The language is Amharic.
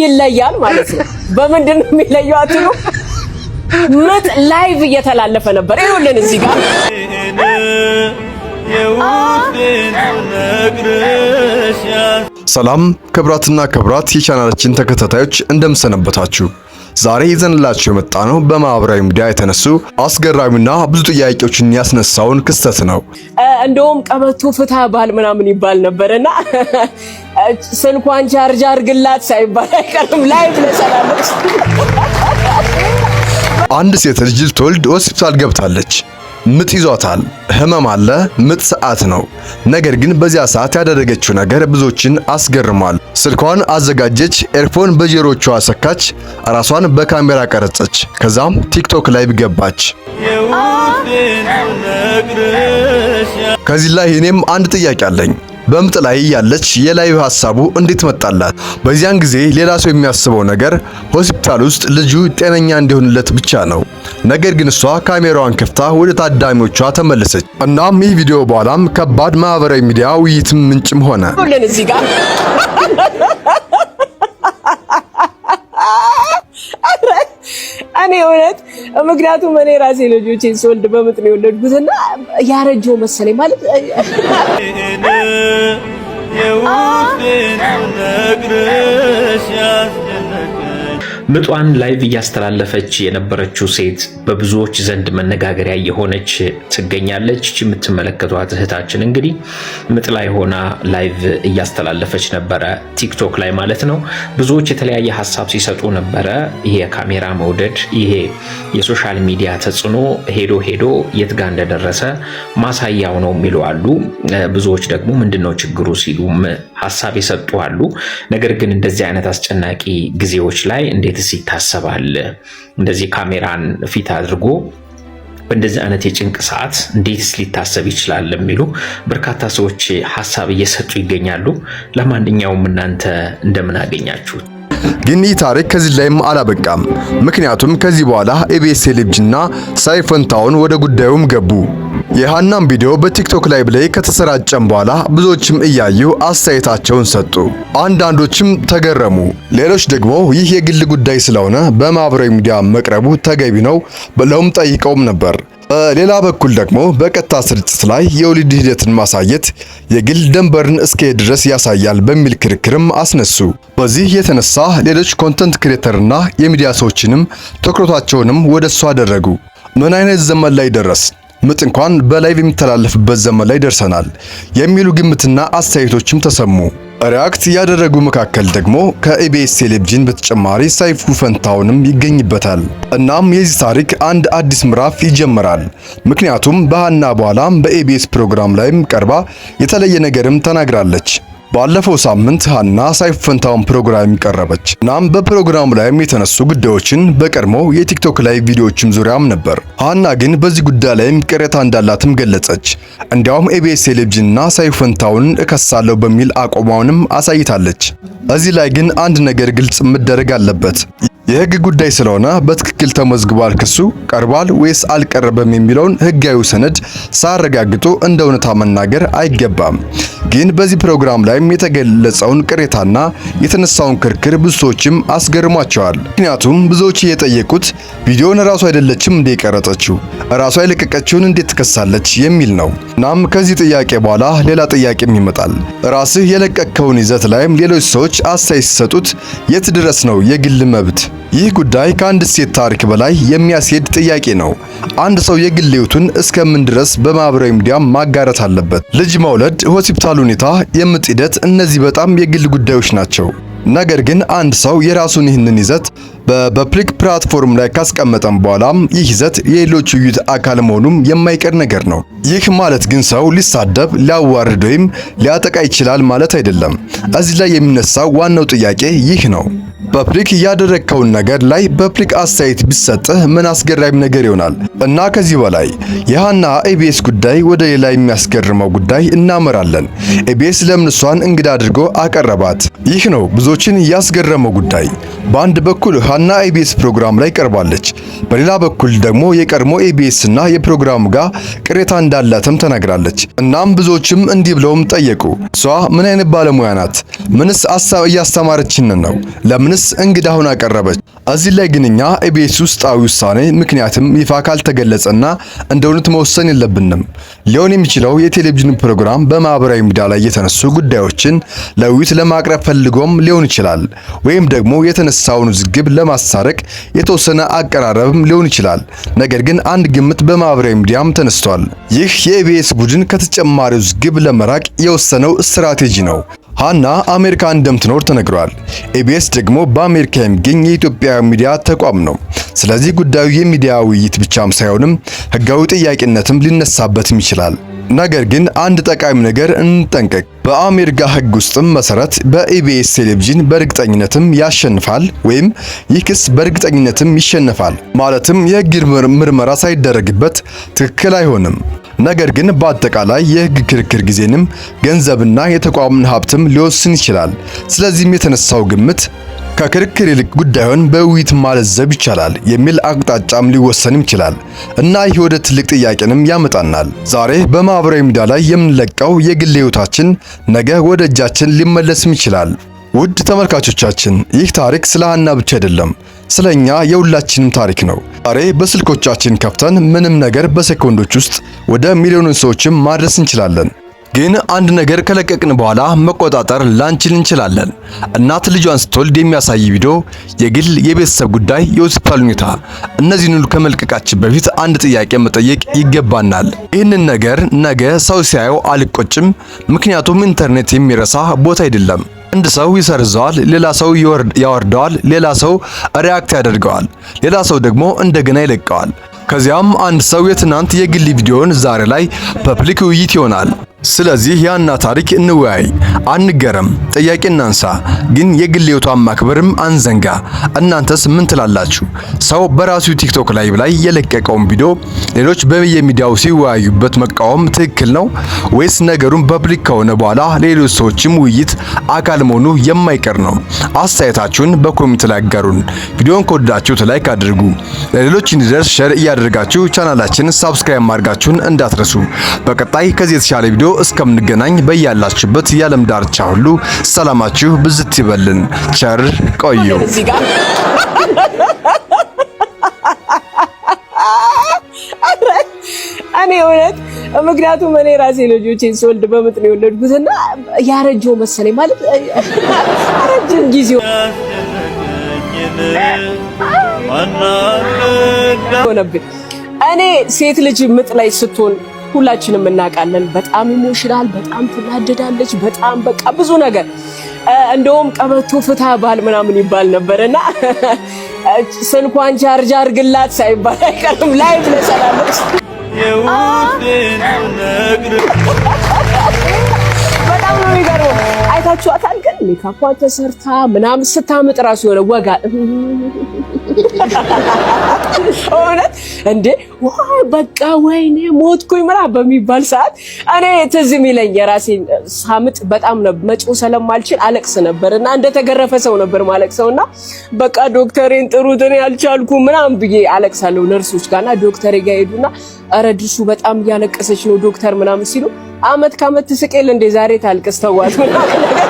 ይለያል ማለት ነው። በምንድን ነው የሚለየው አትሉ? ምጥ ላይቭ እየተላለፈ ነበር። ይኸውልን እዚህ ጋር ሰላም ክብራትና ክብራት የቻናላችን ተከታታዮች እንደምሰነበታችሁ። ዛሬ ይዘንላችሁ የመጣነው በማህበራዊ ሚዲያ የተነሱ አስገራሚና ብዙ ጥያቄዎችን ያስነሳውን ክስተት ነው። እንደውም ቀበቶ ፍታ ባል ምናምን ይባል ነበርና ስልኳን ቻርጅ አድርግላት ሳይባል አይቀርም ላይቭ ለሰላለች። አንድ ሴት ልጅ ልትወልድ ሆስፒታል ገብታለች። ምጥ ይዟታል። ህመም አለ። ምጥ ሰዓት ነው። ነገር ግን በዚያ ሰዓት ያደረገችው ነገር ብዙዎችን አስገርሟል። ስልኳን አዘጋጀች፣ ኤርፎን በጆሮቿ ሰካች፣ ራሷን በካሜራ ቀረጸች። ከዛም ቲክቶክ ላይ ገባች። ከዚህ ላይ እኔም አንድ ጥያቄ አለኝ። በምጥ ላይ ያለች የላይቭ ሐሳቡ እንዴት መጣላት? በዚያን ጊዜ ሌላ ሰው የሚያስበው ነገር ሆስፒታል ውስጥ ልጁ ጤነኛ እንዲሆንለት ብቻ ነው። ነገር ግን እሷ ካሜራዋን ከፍታ ወደ ታዳሚዎቿ ተመለሰች። እናም ይህ ቪዲዮ በኋላም ከባድ ማህበራዊ ሚዲያ ውይይትም ምንጭም ሆነ። እዚህ ጋር እኔ እውነት ምክንያቱም እኔ ራሴ ልጆቼን ስወልድ በምጥ ነው የወለድኩትና ያረጀው መሰለኝ ማለት ምጧን ላይቭ እያስተላለፈች የነበረችው ሴት በብዙዎች ዘንድ መነጋገሪያ የሆነች ትገኛለች። የምትመለከቷት እህታችን እንግዲህ ምጥ ላይ ሆና ላይቭ እያስተላለፈች ነበረ፣ ቲክቶክ ላይ ማለት ነው። ብዙዎች የተለያየ ሀሳብ ሲሰጡ ነበረ። ይሄ የካሜራ መውደድ፣ ይሄ የሶሻል ሚዲያ ተጽዕኖ ሄዶ የት ጋር እንደደረሰ ማሳያው ነው የሚሉ አሉ። ብዙዎች ደግሞ ምንድነው ችግሩ ሲሉም ሀሳብ የሰጡ አሉ። ነገር ግን እንደዚህ አይነት አስጨናቂ ጊዜዎች ላይ እንዴትስ ይታሰባል? እንደዚህ ካሜራን ፊት አድርጎ በእንደዚህ አይነት የጭንቅ ሰዓት እንዴትስ ሊታሰብ ይችላል የሚሉ በርካታ ሰዎች ሀሳብ እየሰጡ ይገኛሉ። ለማንኛውም እናንተ እንደምን አገኛችሁት? ግን ይህ ታሪክ ከዚህ ላይም አላበቃም። ምክንያቱም ከዚህ በኋላ ኢቢኤስ ቴሌቪዥንና ሰይፉ ፈንታሁን ወደ ጉዳዩም ገቡ። የሃናም ቪዲዮ በቲክቶክ ላይቭ ላይ ከተሰራጨም በኋላ ብዙዎችም እያዩ አስተያየታቸውን ሰጡ። አንዳንዶችም ተገረሙ፣ ሌሎች ደግሞ ይህ የግል ጉዳይ ስለሆነ በማህበራዊ ሚዲያ መቅረቡ ተገቢ ነው ብለውም ጠይቀውም ነበር። በሌላ በኩል ደግሞ በቀጥታ ስርጭት ላይ የወሊድ ሂደትን ማሳየት የግል ድንበርን እስከ ድረስ ያሳያል በሚል ክርክርም አስነሱ። በዚህ የተነሳ ሌሎች ኮንተንት ክሬተርና የሚዲያ ሰዎችንም ትኩረታቸውንም ወደሱ አደረጉ። ምን አይነት ዘመን ላይ ደረስ? ምጥ እንኳን በላይቭ የሚተላለፍበት ዘመን ላይ ደርሰናል የሚሉ ግምትና አስተያየቶችም ተሰሙ። ሪያክት ያደረጉ መካከል ደግሞ ከኢቢኤስ ቴሌቪዥን በተጨማሪ ሰይፉ ፈንታሁንም ይገኝበታል። እናም የዚህ ታሪክ አንድ አዲስ ምዕራፍ ይጀምራል። ምክንያቱም በሃና በኋላም በኢቢኤስ ፕሮግራም ላይም ቀርባ የተለየ ነገርም ተናግራለች። ባለፈው ሳምንት ሃና ሰይፉ ፈንታሁን ፕሮግራም ቀረበች። እናም በፕሮግራሙ ላይም የተነሱ ጉዳዮችን በቀድሞ የቲክቶክ ላይ ቪዲዮዎችም ዙሪያም ነበር። ሃና ግን በዚህ ጉዳይ ላይም ቅሬታ እንዳላትም ገለጸች። እንዲያውም ኢቢኤስ ቴሌቪዥንና ሰይፉ ፈንታሁንን እከሳለሁ በሚል አቋሟንም አሳይታለች። እዚህ ላይ ግን አንድ ነገር ግልጽ መደረግ አለበት። የህግ ጉዳይ ስለሆነ በትክክል ተመዝግቧል፣ ክሱ ቀርቧል ወይስ አልቀረበም የሚለውን ህጋዊ ሰነድ ሳያረጋግጡ እንደ እውነታ መናገር አይገባም። ግን በዚህ ፕሮግራም ላይም የተገለጸውን ቅሬታና የተነሳውን ክርክር ብዙ ሰዎችም አስገርሟቸዋል። ምክንያቱም ብዙዎች የጠየቁት ቪዲዮን ራሱ አይደለችም እንደ ቀረጸችው ራሷ የለቀቀችውን እንዴት ትከሳለች የሚል ነው። እናም ከዚህ ጥያቄ በኋላ ሌላ ጥያቄም ይመጣል። ራስህ የለቀቀውን ይዘት ላይም ሌሎች ሰዎች አስተያየት ሲሰጡት የት ድረስ ነው የግል መብት? ይህ ጉዳይ ከአንድ ሴት ታሪክ በላይ የሚያስሄድ ጥያቄ ነው። አንድ ሰው የግል ህይወቱን እስከምን ድረስ በማህበራዊ ሚዲያ ማጋራት አለበት? ልጅ መውለድ፣ ሆስፒታል ሁኔታ፣ የምጥ ሂደት፣ እነዚህ በጣም የግል ጉዳዮች ናቸው። ነገር ግን አንድ ሰው የራሱን ይህንን ይዘት በፐብሊክ ፕላትፎርም ላይ ካስቀመጠም በኋላም ይህ ይዘት የሌሎች ውይይት አካል መሆኑም የማይቀር ነገር ነው። ይህ ማለት ግን ሰው ሊሳደብ፣ ሊያዋርድ ወይም ሊያጠቃ ይችላል ማለት አይደለም። እዚህ ላይ የሚነሳው ዋናው ጥያቄ ይህ ነው። ፐብሊክ ያደረከውን ነገር ላይ ፐብሊክ አስተያየት ቢሰጥህ ምን አስገራሚ ነገር ይሆናል? እና ከዚህ በላይ የሃና ኢቢኤስ ጉዳይ ወደ ሌላ የሚያስገርመው ጉዳይ እናመራለን። ኢቢኤስ ለምን እሷን እንግዳ አድርጎ አቀረባት? ይህ ነው ብዙዎችን ያስገረመው ጉዳይ። በአንድ በኩል ሃና ኢቢኤስ ፕሮግራም ላይ ቀርባለች፣ በሌላ በኩል ደግሞ የቀድሞ ኢቢኤስ እና የፕሮግራሙ ጋር ቅሬታ እንዳላትም ተናግራለች። እናም ብዙዎችም እንዲህ ብለውም ጠየቁ፣ እሷ ምን አይነት ባለሙያ ናት? ምንስ እያስተማረችን ነው? ለምንስ ኢቢኤስ እንግዳ ሆና ቀረበች። እዚህ ላይ ግን እኛ ኢቢኤስ ውስጣዊ ውሳኔ ምክንያትም ይፋ ካልተገለጸና እንደውነት መወሰን የለብንም። ሊሆን የሚችለው የቴሌቪዥን ፕሮግራም በማህበራዊ ሚዲያ ላይ የተነሱ ጉዳዮችን ለውይይት ለማቅረብ ፈልጎም ሊሆን ይችላል። ወይም ደግሞ የተነሳውን ውዝግብ ለማሳረቅ የተወሰነ አቀራረብም ሊሆን ይችላል። ነገር ግን አንድ ግምት በማህበራዊ ሚዲያም ተነስቷል። ይህ የኢቢኤስ ቡድን ከተጨማሪ ውዝግብ ለመራቅ የወሰነው ስትራቴጂ ነው። ሃና አሜሪካ እንደምትኖር ተነግሯል። ኢቢኤስ ደግሞ በአሜሪካ የሚገኝ የኢትዮጵያ ሚዲያ ተቋም ነው። ስለዚህ ጉዳዩ የሚዲያ ውይይት ብቻም ሳይሆንም ህጋዊ ጥያቄነትም ሊነሳበትም ይችላል። ነገር ግን አንድ ጠቃሚ ነገር እንጠንቀቅ። በአሜሪካ ህግ ውስጥም መሰረት በኢቢኤስ ቴሌቪዥን በእርግጠኝነትም ያሸንፋል ወይም ይህ ክስ በእርግጠኝነትም ይሸነፋል። ማለትም የህግ ምርመራ ሳይደረግበት ትክክል አይሆንም። ነገር ግን በአጠቃላይ የህግ ክርክር ጊዜንም ገንዘብና የተቋምን ሀብትም ሊወስን ይችላል። ስለዚህም የተነሳው ግምት ከክርክር ይልቅ ጉዳዩን በውይይት ማለዘብ ይቻላል የሚል አቅጣጫም ሊወሰንም ይችላል እና ይህ ወደ ትልቅ ጥያቄንም ያመጣናል። ዛሬ በማህበራዊ ሚዲያ ላይ የምንለቀው የግል ህይወታችን ነገ ወደ እጃችን ሊመለስም ይችላል። ውድ ተመልካቾቻችን ይህ ታሪክ ስለ ሃና ብቻ አይደለም፣ ስለኛ የሁላችንም ታሪክ ነው። ዛሬ በስልኮቻችን ከፍተን ምንም ነገር በሴኮንዶች ውስጥ ወደ ሚሊዮን ሰዎችም ማድረስ እንችላለን። ግን አንድ ነገር ከለቀቅን በኋላ መቆጣጠር ላንችል እንችላለን። እናት ልጇን ስትወልድ የሚያሳይ ቪዲዮ፣ የግል የቤተሰብ ጉዳይ፣ የሆስፒታል ሁኔታ፣ እነዚህን ሁሉ ከመልቀቃችን በፊት አንድ ጥያቄ መጠየቅ ይገባናል። ይህንን ነገር ነገ ሰው ሲያየው አልቆጭም? ምክንያቱም ኢንተርኔት የሚረሳ ቦታ አይደለም። አንድ ሰው ይሰርዘዋል፣ ሌላ ሰው ያወርደዋል፣ ሌላ ሰው ሪያክት ያደርገዋል፣ ሌላ ሰው ደግሞ እንደገና ይለቀዋል። ከዚያም አንድ ሰው የትናንት የግል ቪዲዮን ዛሬ ላይ ፐብሊክ ውይይት ይሆናል። ስለዚህ ያና ታሪክ እንወያይ፣ አንገረም፣ ጥያቄ እናንሳ፣ ግን የግል ህይወቷን ማክበርም አንዘንጋ። እናንተስ ምን ትላላችሁ? ሰው በራሱ ቲክቶክ ላይቭ ላይ የለቀቀውን ቪዲዮ ሌሎች በየሚዲያው ሲወያዩበት መቃወም ትክክል ነው ወይስ ነገሩን ፐብሊክ ከሆነ በኋላ ሌሎች ሰዎችም ውይይት አካል መሆኑ የማይቀር ነው? አስተያየታችሁን በኮሜንት ላይ አጋሩን። ቪዲዮን ከወደዳችሁት ላይክ አድርጉ። ለሌሎች እንዲደርስ ሼር እያደረጋችሁ ቻናላችንን ሰብስክራይብ ማድረጋችሁን እንዳትረሱ። በቀጣይ ከዚህ የተሻለ ቪዲዮ እስከምንገናኝ በያላችሁበት የዓለም ዳርቻ ሁሉ ሰላማችሁ ብዝት ይበልን። ቸር ቆዩ። እኔ እውነት ምክንያቱም እኔ ራሴ ልጆቼን ስወልድ በምጥ ነው የወለድኩትና ያረጀው መሰለኝ ማለት ረጅም ጊዜው ሆነብኝ። እኔ ሴት ልጅ ምጥ ላይ ስትሆን ሁላችንም እናውቃለን። በጣም ኢሞሽናል፣ በጣም ትናደዳለች፣ በጣም በቃ ብዙ ነገር። እንደውም ቀበቶ ፍታ ባል ምናምን ይባል ነበርና ስልኳን ቻርጅ አድርግላት ሳይባል አይቀርም ላይቭ ለሰላለች። በጣም ነው የሚገርመው። አይታችኋታል? ግን ሜካፓ ተሰርታ ምናምን ስታምጥ ራሱ የሆነ ወጋ እውነት እንዴ ዋይ በቃ ወይኔ ሞትኩኝ ምናምን በሚባል ሰዓት እኔ ትዝ የሚለኝ የራሴን ሳምጥ በጣም ነበር መጮህ ስለማልችል አለቅስ ነበርና እንደተገረፈ ሰው ነበር ማለቅሰውና በቃ ዶክተሬን ጥሩት እኔ አልቻልኩም ምናምን ብዬ አለቅሳለሁ። ነርሶች ጋርና ዶክተሬ ጋር ሄዱና ኧረ ድሱ በጣም እያለቀሰች ነው ዶክተር ምናምን ሲሉ አመት ከአመት ትስቄል እንደ ዛሬ ታልቅስ ተዋት ምናምን